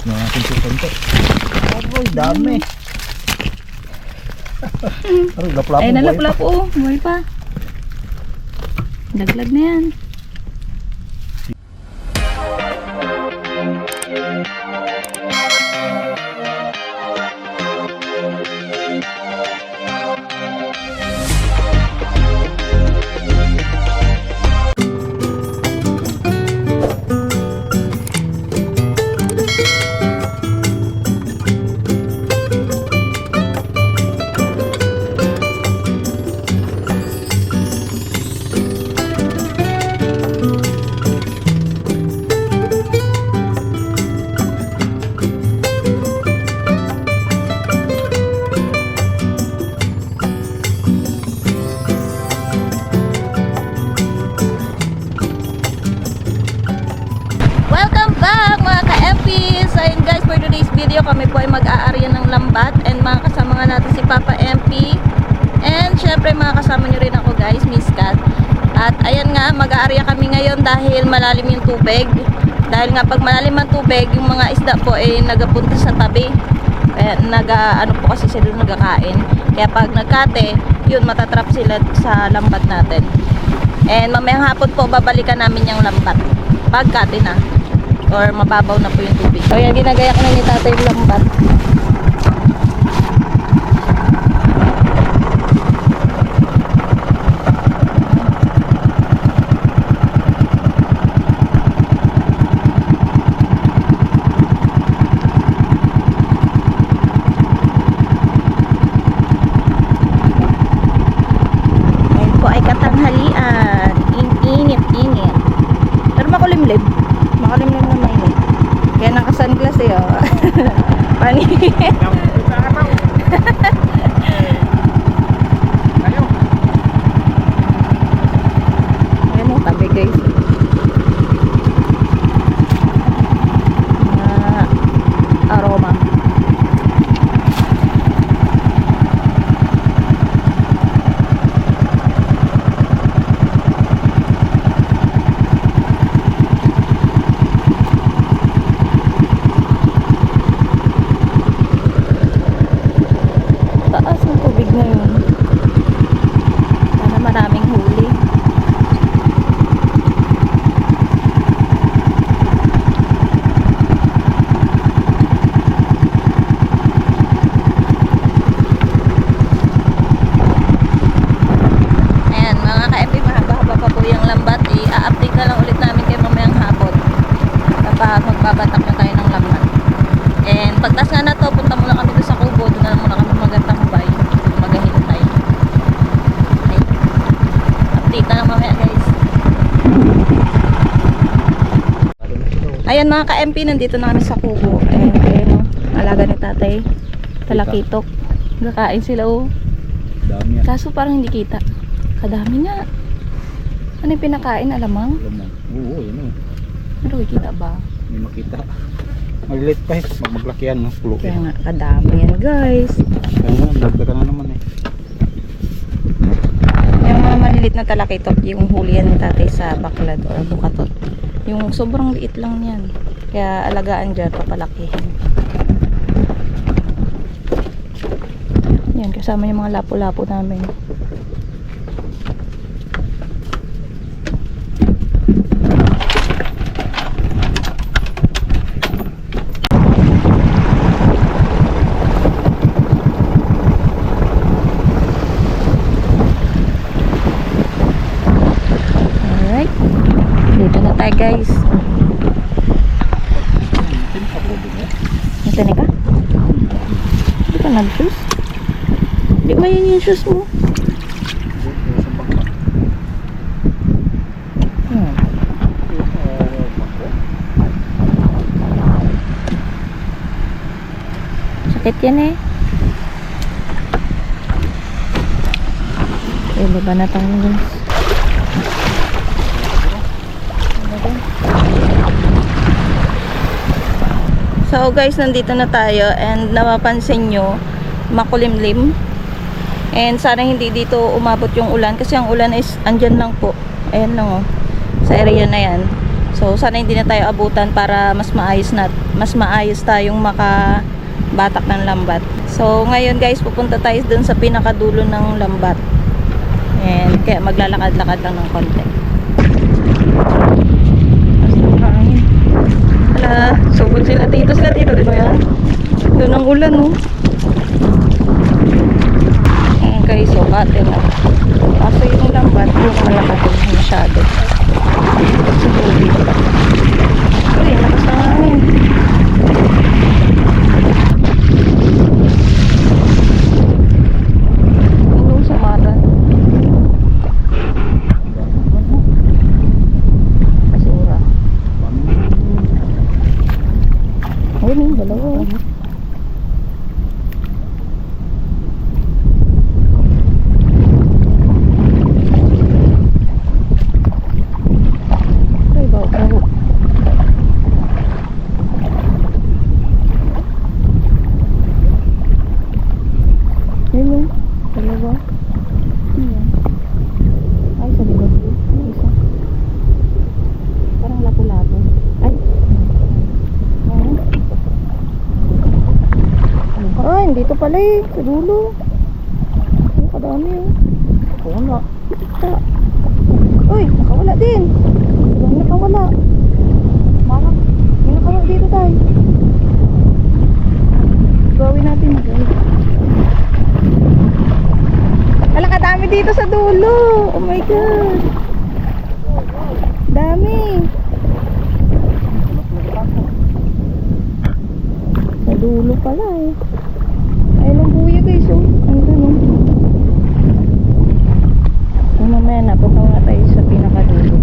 na natin sa konti. Ay, dami. Aray, laplapo. Ay, nalaplapo. Buhay pa. Laglag na yan. Video kami po ay mag-aarya ng lambat and mga kasama nga natin si Papa MP and syempre mga kasama nyo rin ako guys, Miss Kat. At ayan nga, mag-aarya kami ngayon dahil malalim yung tubig. Dahil nga pag malalim ang tubig, yung mga isda po ay nagapunta sa tabi. Kaya ano po kasi sila nagkakain. Kaya pag nagkate, yun matatrap sila sa lambat natin. And mamayang hapon po babalikan namin yung lambat pagkate na or mababaw na po yung tubig. So yan, ginagayak na ni tatay yung lambat. Ngayon po ay katanghalian. Init-init. Pero makulimlim. Makalimlim na mainit. Kaya naka-sunglass eh, oh. Pani. Ayan o, tabi guys. Aroma. Taas ng tubig ngayon. Sana maraming huli. Ayan mga ka-MP, mahaba-haba pa po yung lambat. I-update na lang ulit namin kayo mamayang hapon kapag magbabatak na tayo ng lambat. And pagtas nga na to, punta muna kami doon sa kubo. Doon na muna kami magatambay, maghihintay. Okay. Update na lang mamaya guys. Ayan mga ka-MP, nandito na kami sa kubo. And ayun o, alaga ni tatay, talakitok. Kakain sila o. Dami yan. Kaso parang hindi kita. Kadami nga. Ano yung pinakain, alamang? Oo, yun o. Pero kita ba? May makita. Malilit pa eh. Maglaki yan, no? Pulo Kaya yan. nga, kadami yan guys. Kaya nga, dagdagan na naman eh. Yung mga malilit na talakitok, yung huli yan ni tatay sa baklad or bukatot. Yung sobrang liit lang yan. Kaya alagaan dyan, papalakihin. Yan, kasama yung mga lapo-lapo namin. Alright. Dito na tayo guys. Nasa ka? Hindi ka nag-shoes? Hindi ba yun yung shoes mo? Sakit yan eh. Baba na tayo guys. So guys, nandito na tayo and napapansin nyo makulimlim and sana hindi dito umabot yung ulan kasi ang ulan is andyan lang po, ayan lang oh, sa area na yan. So sana hindi na tayo abutan para mas maayos tayong makabatak ng lambat. So ngayon guys, pupunta tayo dun sa pinakadulo ng lambat. And kaya maglalakad-lakad lang ng konti. Hala, subod sila dito di ba yan? Doon ang ulan oh. Ayan guys, so kate na. Kaso yung lambat, yung malakad din masyado. Sa tubig. Uy, lakas na hangin. Ano sa maran? Basura. Ayun yung dalawa. Ay, bago. Ayun yung dalawa. Ayan. Ay, sa likod. Ay, isa. Parang lapu-lapu. Ay. Ayan. Ay, dito pala eh. Sa dulo. Ay, kadami oh. Wala. Uy, nakawala din. Ibang nakawala. Marang. May nakawala dito tayo. Gawin natin guys. Wala kadami dito sa dulo. Oh my god. Dami. Sa dulo pala eh. Ayun ang buya guys oh. Ang tanong. Kung mamaya napunta nga tayo sa pinakadulo.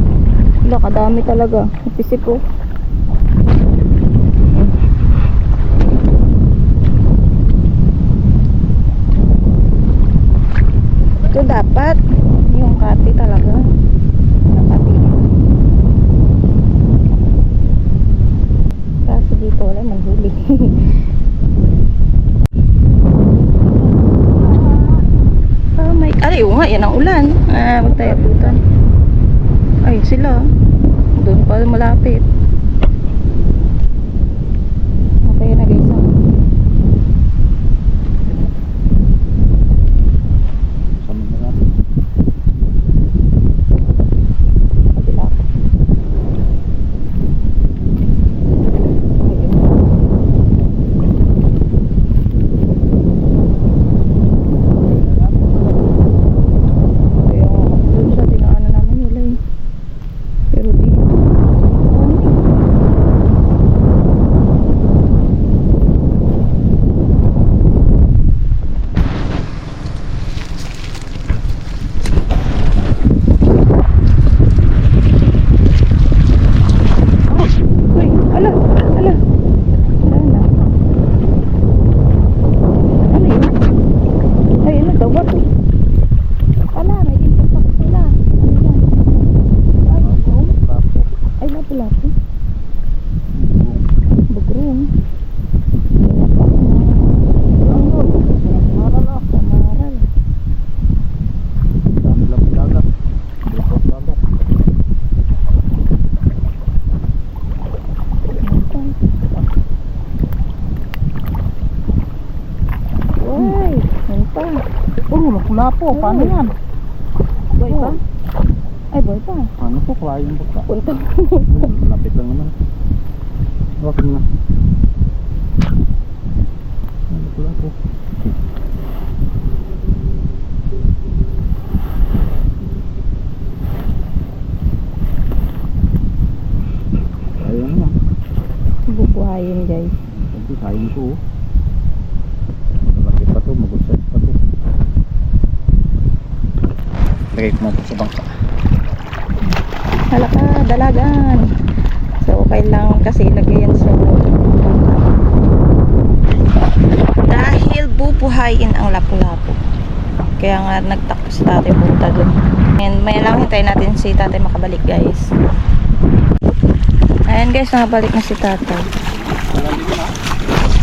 Wala kadami talaga. Napisip ko. Ito dapat yung kati talaga. Nakati. Kasi dito wala manghuli. Oh my, ay, oo nga, yan ang ulan. Huwag tayo abutan. Ay, sila. Doon pa malapit. Okay na guys. Kabila. Lapu-lapu, paano yan? Boy pa? Ay, boy pa. Ano po, kawain po pa. Punta. Lapit lang naman. Huwag na. Lapu-lapu. Ayun na. Bubuhayin guys. Ito, kain ko. Malaki pa to, magusay pa to. Lagay ko mo sa bangka. Halaka, dalagan. So, kailangan kasi ilagay yan sa dahil bubuhayin ang lapu-lapu. Kaya nga nagtakbo si tatay punta dun. And may lang hintayin natin si tatay makabalik guys. Ayan guys, nakabalik na si tatay.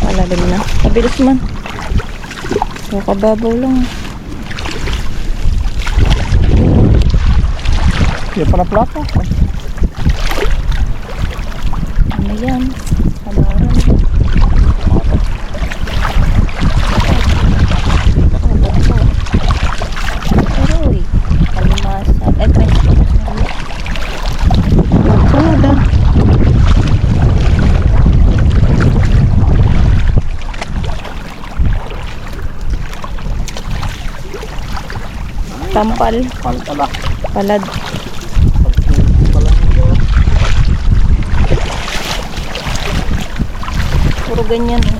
Malalim na. Mabilis man. So, kababaw lang. Yan pala plata. yan. Hamaran. Aroy. Kalimasag. Ay, tres. Sunod ah. Tampal. Pala. Palad. Puro ganyan eh.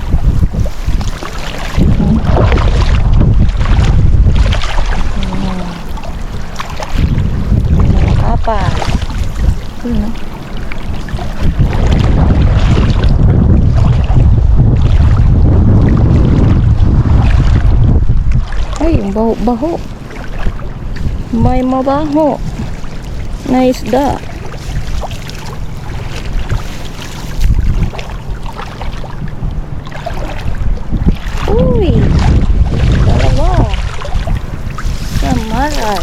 Kapas. Yun, ah. Ay, yung baho-baho. May mabaho na isda. Uy, dalawa. Samaray.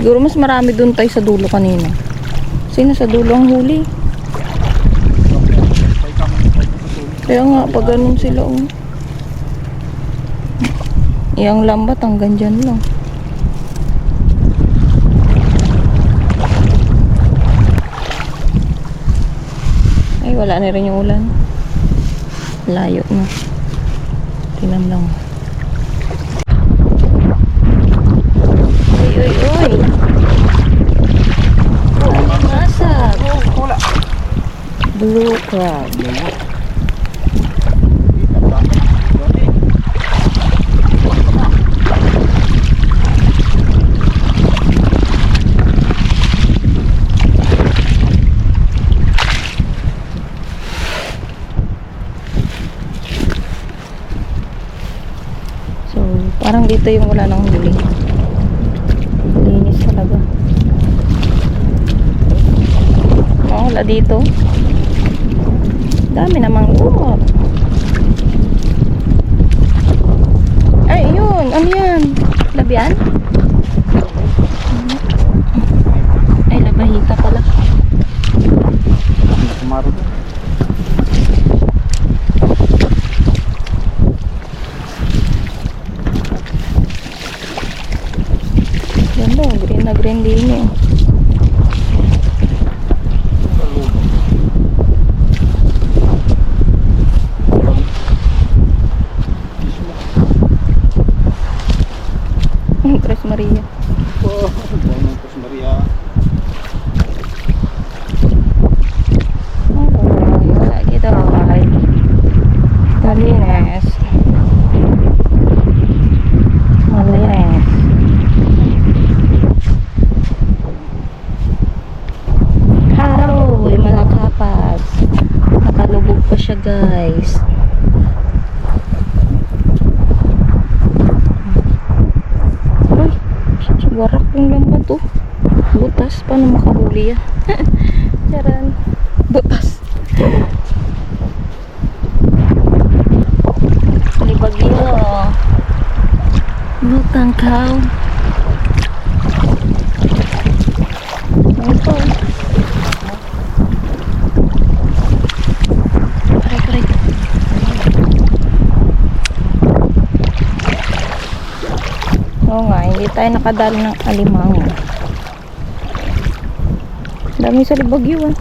Siguro mas marami dun tayo sa dulo kanina. Sino sa dulo ang huli? Kaya nga, pag ganun sila, oh. Iyang lambat hanggang dyan lang. Ay, wala na rin yung ulan. Layo na. Tingnan lang. Uy, uy, uy. Ay, masag. Blue crab. So, parang dito yung wala nang huli. Linis talaga. Oh, wala dito. Dami namang lumot. Ay, yun. Ano yan? Labian? Ay, labahita pala. Kumaro. Yan mo, green na green din eh. Tres Maria. Oh, dahil ng Tres Maria. Ay, wala dito. Ay, malinis. Malinis. Haroy, malakapas. Nakalubog pa siya, guys. Ay, warak yung lambat oh. Butas, paano makahuli yan? Charan. Butas. Libagyo. Lutang cow. Ito. Aray. Oo nga, hindi tayo nakadali ng alimango. Dami sa libagyo ah.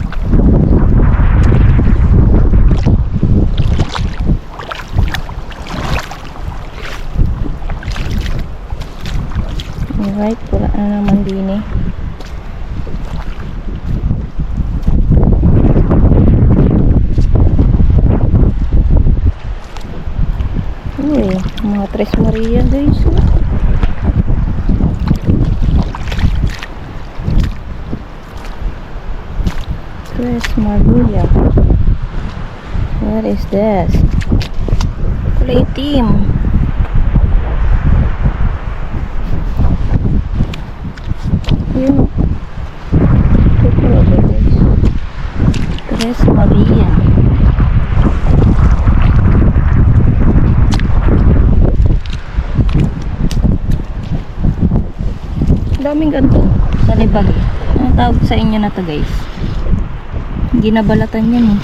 Alright, wala na naman din eh. Uy, mga Tres Maria guys. Tres Maria. What is this? Kulay itim. Yun. Tres Maria. Daming ganito sa libag. Ang tawag sa inyo na to guys. Hindi nabalatan yan eh.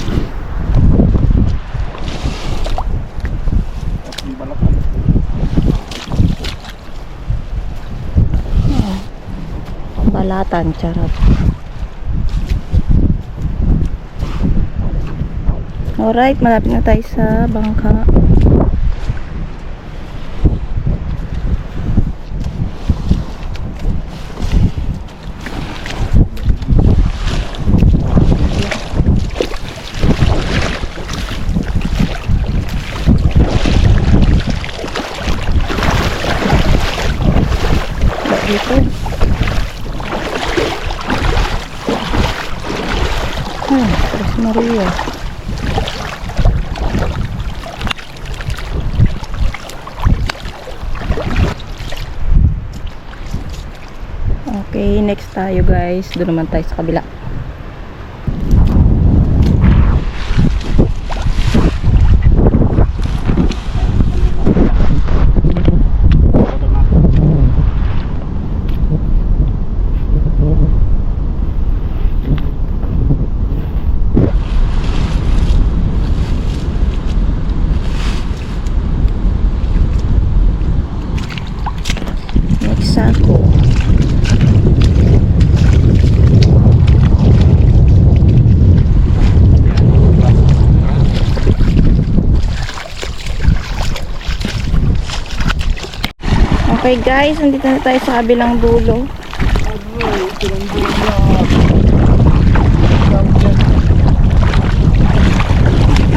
Balatan, charot. Alright, malapit na tayo sa bangka. Dito. Tres Maria. Okay, next tayo guys. Doon naman tayo sa kabila. Next ako. Okay guys, nandito na tayo sa kabilang dulo.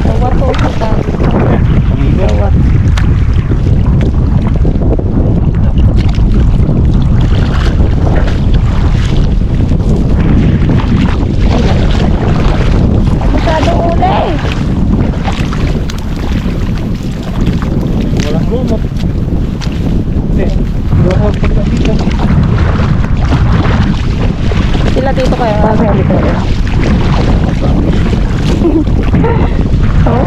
Gawat to kita. Gawat. Masyadong uli. Walang lumot. Sila dito kayo kasi dito. Oh,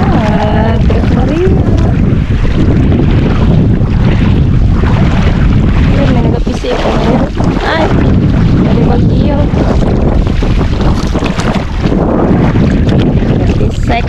Tres Maria. Ay, may nagapisi ako. Ay, may mag-iyo. Isek.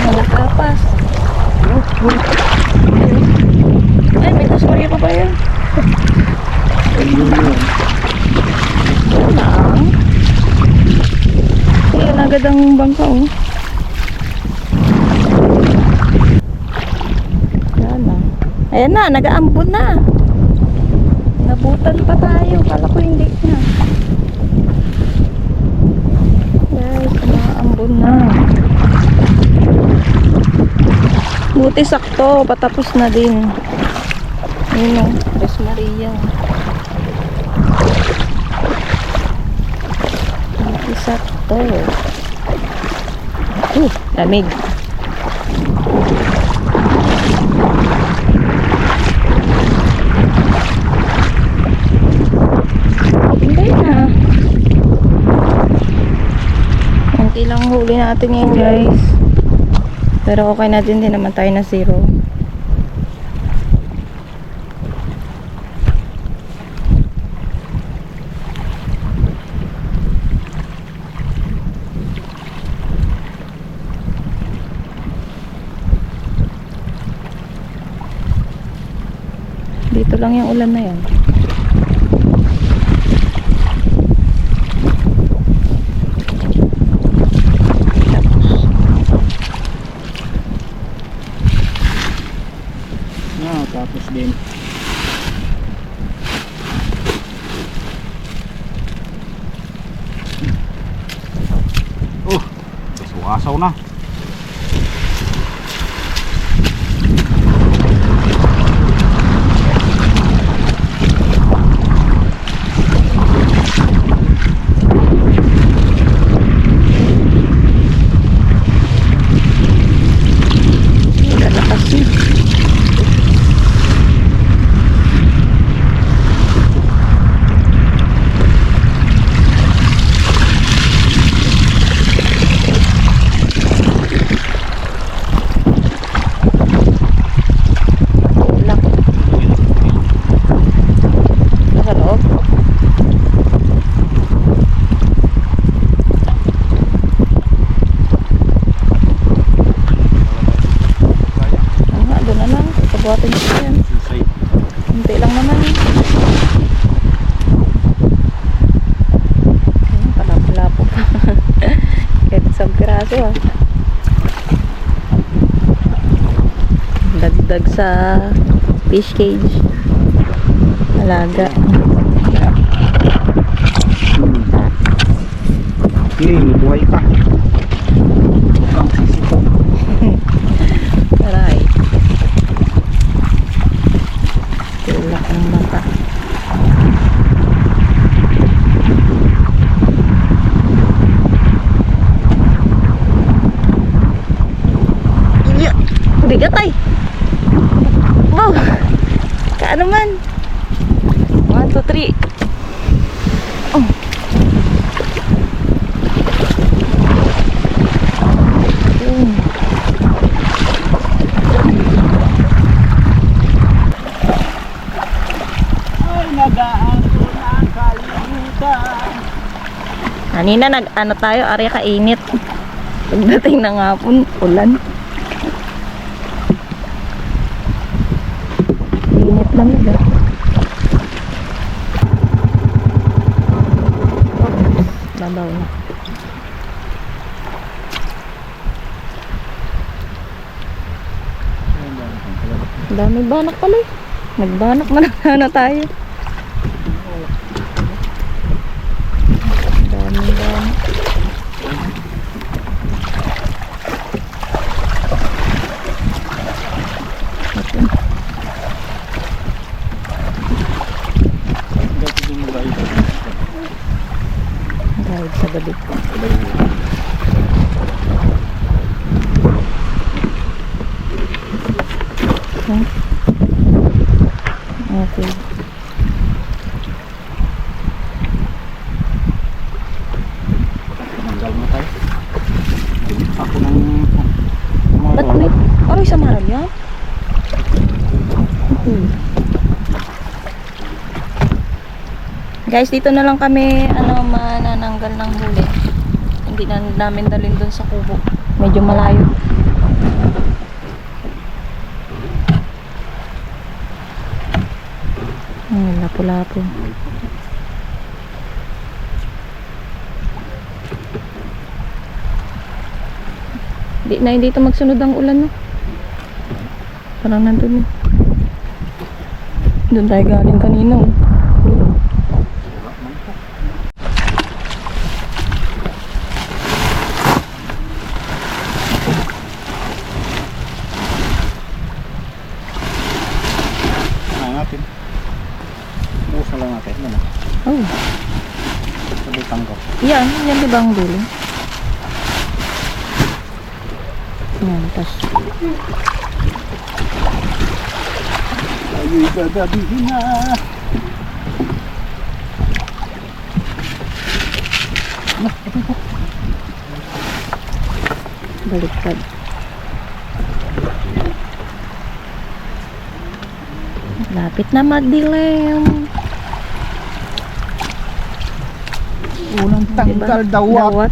Malakapas. Ay, may Tres pa ba yan? Lang. Ayan agad ang bangka oh. Ayan na. Ayan na, nag-aambon na. Nabutan pa tayo. Kala ko hindi na. Guys, nag-aambon na. Buti sakto, patapos na din. Ayun o, Tres Maria. Buti sakto. Lamig. Hindi na. Kunti lang huli natin ngayon guys. Pero okay na din naman tayo na zero. Dito lang yung ulan na yan. Tapos din. Oh, wasaw na. Kalakas yun. Laki. Nasa loob. Doon na lang. Pagbuhatin ko yan. Sisay. Kunti lang naman. Ayun, palapok pa. Kahit isang piraso ah. Dagdag sa fish cage. Alaga. Okay, mabuhay ka. Huwag kang sisiko. Aray. Tulak ng mata. Yeah. Bigat ay. Wow. Kaano man. 1, 2, 3. Oh. Yun. Ay, nagaan ko ng kalimutan. Kanina nag-ano tayo, area kainit. Pagdating ng hapon, ulan. Init lang nila. Babaw na. Dami banak pala eh. Nagbanak na sana tayo. Dami banak. Guide sa gabi. Hmm? Okay. Manggal mo tayo. Ako ng Ba't may? Aroy sa maral yan? Guys, dito na lang kami manananggal ng huli. Hindi na namin dalhin dun sa kubo. Medyo malayo. Lapu-lapu. Hindi ito magsunod ang ulan, no? Parang nandun, eh. Doon tayo galing kanina, oh. natin. Busa lang natin. Ano? Oh. Sabay tangkap. Yan di ba ang dulo? Yan, tas. Ayo'y gagabihin na. Baliktad. Lapit na magdilim. Unang tanggal dawat. Dawat.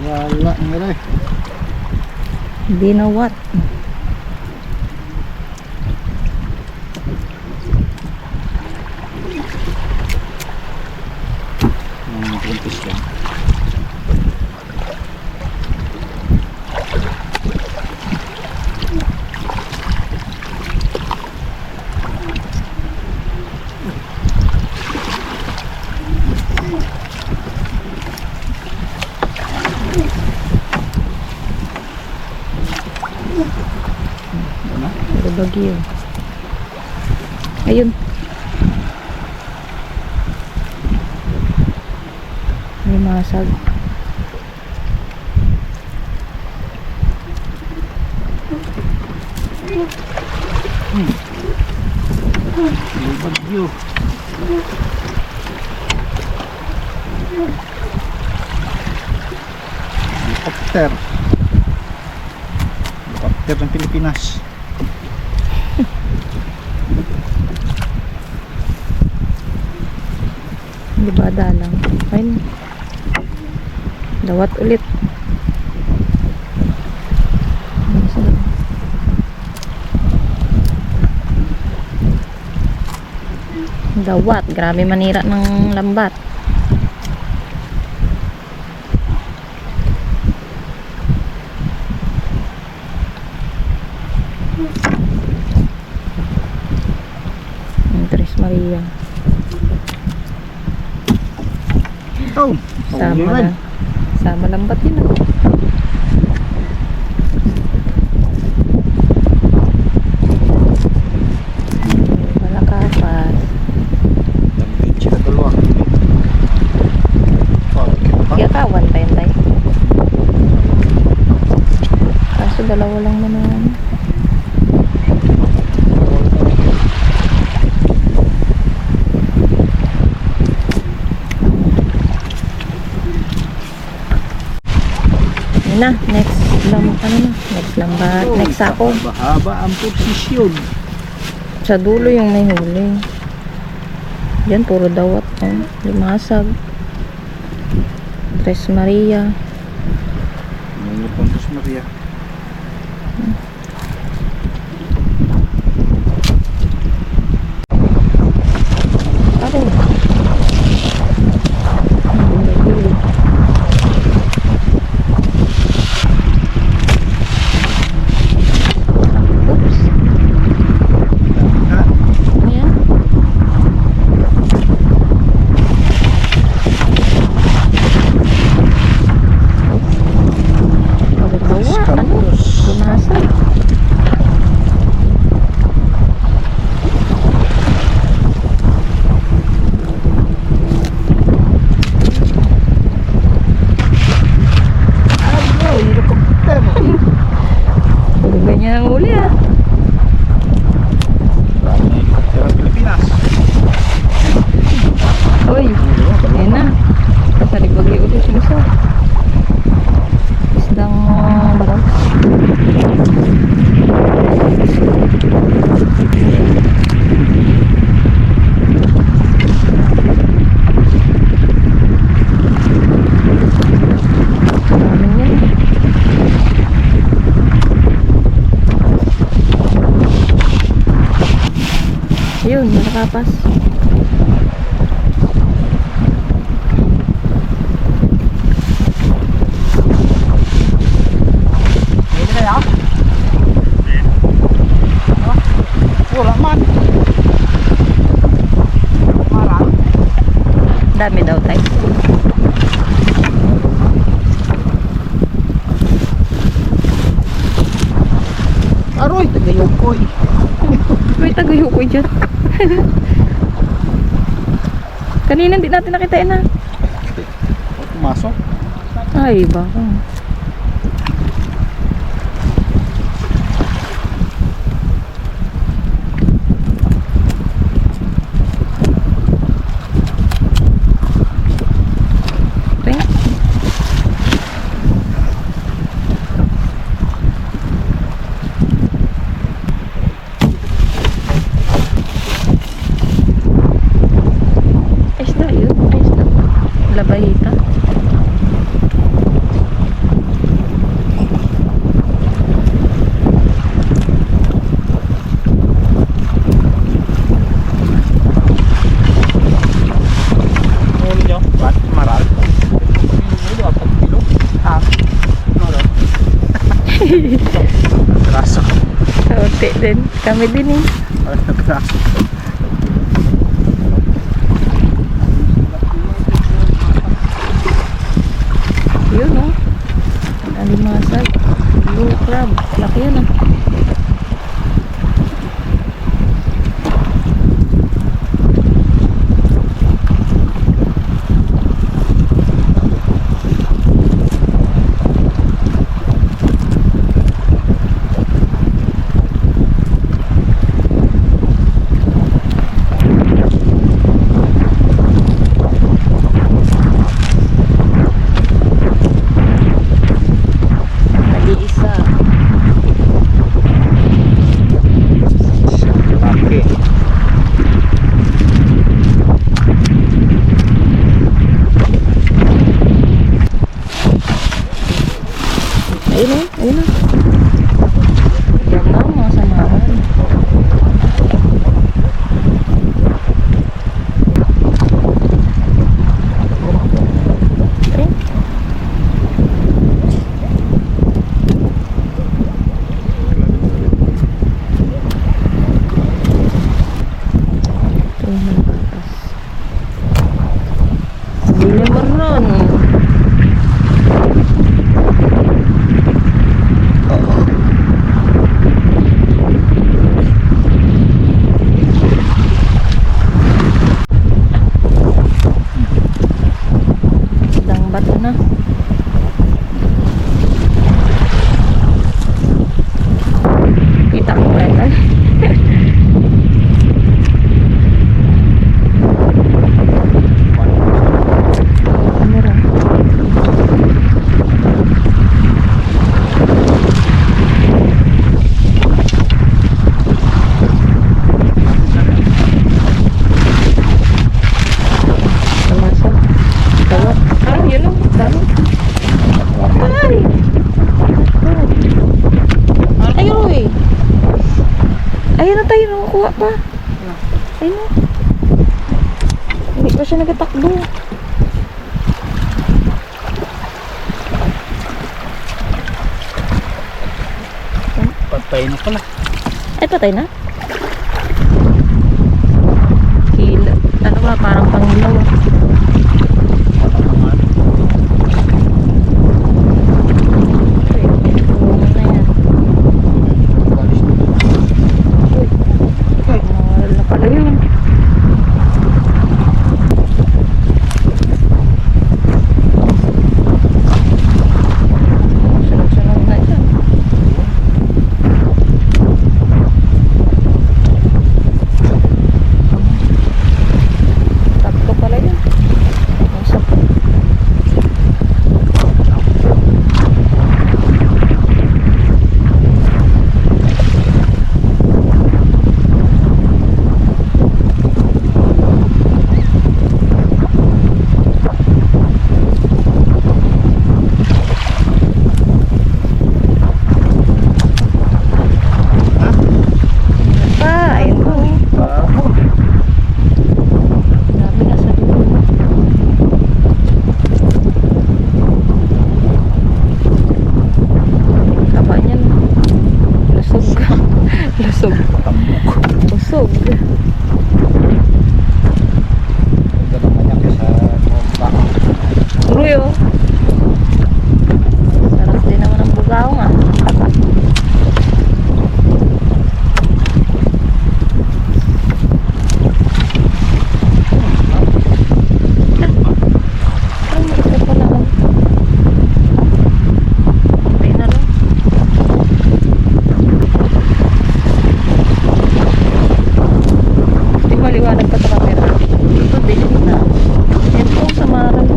Wala nga rin. Hindi na what. Buntis lang. bagyo. Ayun. Limasag. May bagyo. Helicopter. Helicopter ng Pilipinas. Di ba dalang? Ayun. Dawat ulit. Dawat. Grabe manira ng lambat. Tres Maria. Oh, Sama lambat yun. Malakapas. Sila dalawa. Kaya kawan tayo tayo. Kaso dalawa lang naman. Na, next lambat, next sako. Mahaba ang posisyon. Sa dulo yung may huli. Yan, puro dawat. Oh. Limasag. Tres Maria. Ano pang Tres Maria? Aray. Oops. Ayan. Pagbawa, ano? Lumasag. Ano? Helicopter. Puro ganyan ang huli ah. Marami na helicopter ang Pilipinas. Uy, ayun na. Kasalig bagay ulit yung isa. Isdang baraw. Maraming yan. Ayun, nakakapas. Hindi kaya? Wala man. Marami. Dami daw tayo. Aroy, tagayukoy. May tagayo ko dyan. Kanina hindi natin nakitain na. Pumasok. Ay, baka. Ring. Isda yun. Isda. Labayita. Ano niyo? Ba't maral? Kilo, 4 kilo. Ah. Ano? Graso. Kaunti din. Kami din eh. Graso. Yun oh. Alimasag. Blue crab. Laki yun ah. Ayun na. Yan na, mga samahan. Okay. Ito yung mga batas. Hindi mo ron. Isang bato na. Kita ko kaya. Kamera. Tamasok. Tawat. Ah, yun o. Dami. Ay! Ayun eh. Ayun na tayo. Nakukuha pa. Ayun o. Hindi pa siya nagatakbo. Patay na pala. Ay, patay na. Hila. Ano ba? Parang panglaw. Ay, tulungan na yan. Uy. Mahal na pala yun. Sunog-sunog na yan. Tatlo pala yun. Ang sakit. Pa, ayun po. Dami na sa dulo. Taba niyan. Lusog. Lusog. Lusog. Ito naman yan sa bomba. Uy, oh. Sarap din naman ang bugao nga. Ay, ito pala. Okay na rin. Di maliwanag pa sa camera. Ito din na. Yan po sa maral.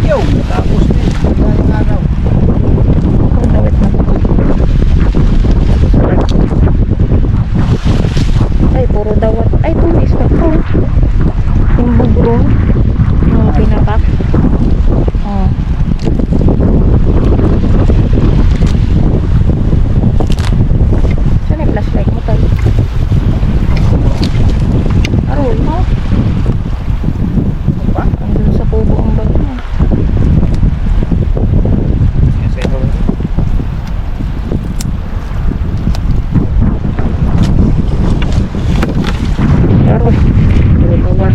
Yo, tapos din. Maraming araw. Oh, lawit na. Ay, puro dawat. Ay, tumis na po. Yung bugro. Yung pinapak. Oh. Saan yung flashlight mo tayo? Arol mo? Pa? Andun sa kubo ang bag mo. Yes, I know. Arol. Arol mo ba?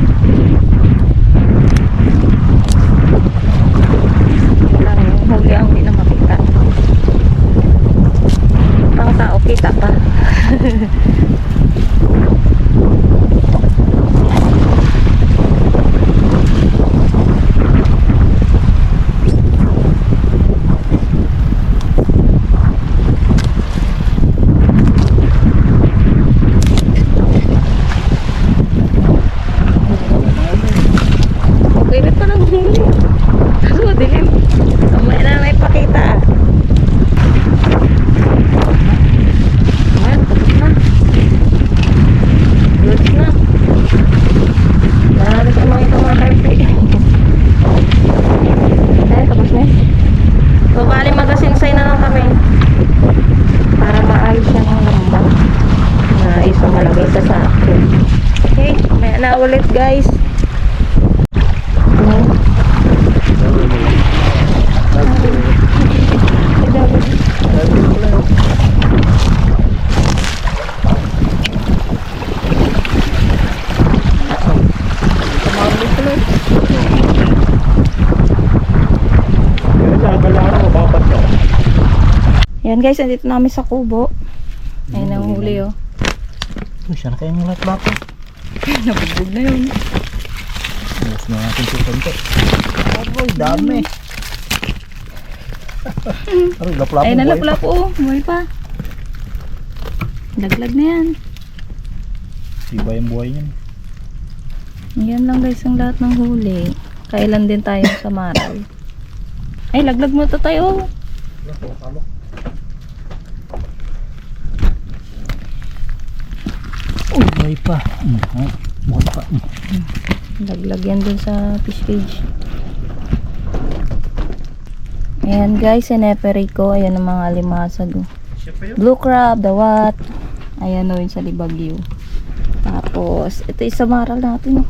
Yun lang yung huli ang hindi na makita. Pang tao kita pa. ulit guys. Yan guys, andito namin sa kubo. Ayun ang huli oh. Siya na kayang lahat bako. Nabugbog na yun. Ayos na natin sa konti. Aroy, dami. Aroy, laplap Ayun na buhay laplap oh. Buhay pa. Laglag na yan. Iba yung buhay niyan. Yan lang guys ang lahat ng huli. Kailan din tayo sa maral. Ay, laglag mo to tayo. Uy, buhay pa. Buhay pa. Laglag yan dun sa fish cage. Ayan guys, sineperate ko. Ayan ang mga limasag. Oh. Blue crab, dawat. Ayan o yun sa libagyo. Tapos, ito yung sa maral natin. Oh.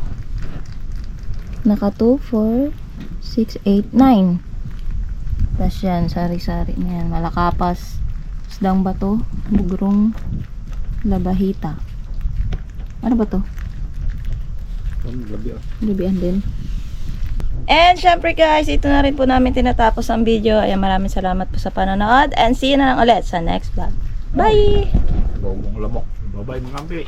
Naka 2, 4, 6, 8, 9. Tapos yan, sari-sari na yan. Malakapas, isdang bato, bugrong, labahita. Ano ba to? Gabian din. And syempre guys, ito na rin po namin tinatapos ang video. Ayan, maraming salamat po sa panonood. And see you na lang ulit sa next vlog. Bye! Bawang lamok. Bye-bye mga kampi.